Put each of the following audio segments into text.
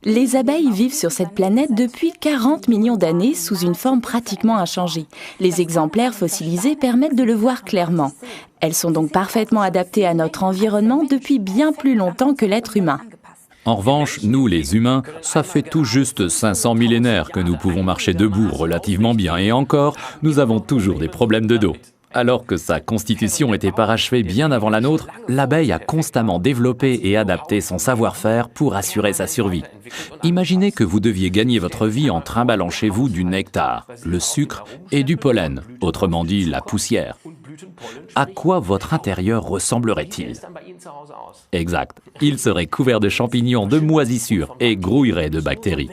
Les abeilles vivent sur cette planète depuis 40 millions d'années sous une forme pratiquement inchangée. Les exemplaires fossilisés permettent de le voir clairement. Elles sont donc parfaitement adaptées à notre environnement depuis bien plus longtemps que l'être humain. En revanche, nous les humains, ça fait tout juste 500 millénaires que nous pouvons marcher debout relativement bien et encore, nous avons toujours des problèmes de dos. Alors que sa constitution était parachevée bien avant la nôtre, l'abeille a constamment développé et adapté son savoir-faire pour assurer sa survie. Imaginez que vous deviez gagner votre vie en trimballant chez vous du nectar, le sucre et du pollen, autrement dit la poussière. À quoi votre intérieur ressemblerait-il? Exact, il serait couvert de champignons, de moisissures et grouillerait de bactéries.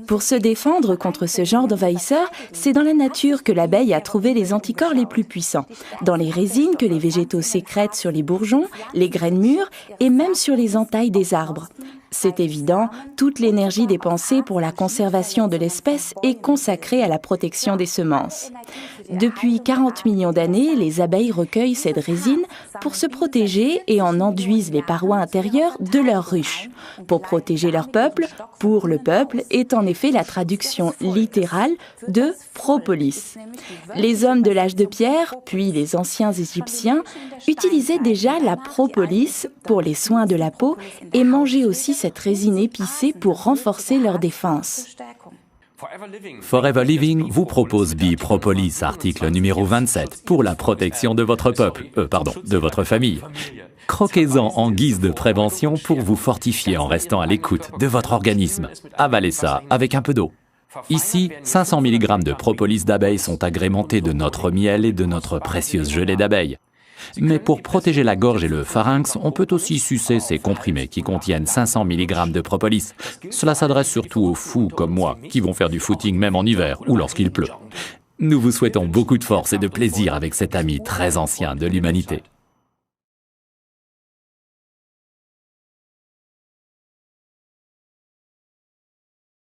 Pour se défendre contre ce genre d'envahisseurs, c'est dans la nature que l'abeille a trouvé les anticorps les plus puissants, dans les résines que les végétaux sécrètent sur les bourgeons, les graines mûres et même sur les entailles des arbres. C'est évident, toute l'énergie dépensée pour la conservation de l'espèce est consacrée à la protection des semences. Depuis 40 millions d'années, les abeilles recueillent cette résine pour se protéger et en enduisent les parois intérieures de leur ruche. Pour protéger leur peuple, pour le peuple est en effet la traduction littérale de propolis. Les hommes de l'âge de pierre, puis les anciens Égyptiens, utilisaient déjà la propolis pour les soins de la peau et mangeaient aussi cette résine épicée pour renforcer leur défense. Forever Living vous propose Bee Propolis, article numéro 27, pour la protection de votre peuple, de votre famille. Croquez-en en guise de prévention pour vous fortifier en restant à l'écoute de votre organisme. Avalez ça avec un peu d'eau. Ici, 500 mg de propolis d'abeilles sont agrémentés de notre miel et de notre précieuse gelée d'abeilles. Mais pour protéger la gorge et le pharynx, on peut aussi sucer ces comprimés qui contiennent 500 mg de propolis. Cela s'adresse surtout aux fous comme moi, qui vont faire du footing même en hiver ou lorsqu'il pleut. Nous vous souhaitons beaucoup de force et de plaisir avec cet ami très ancien de l'humanité.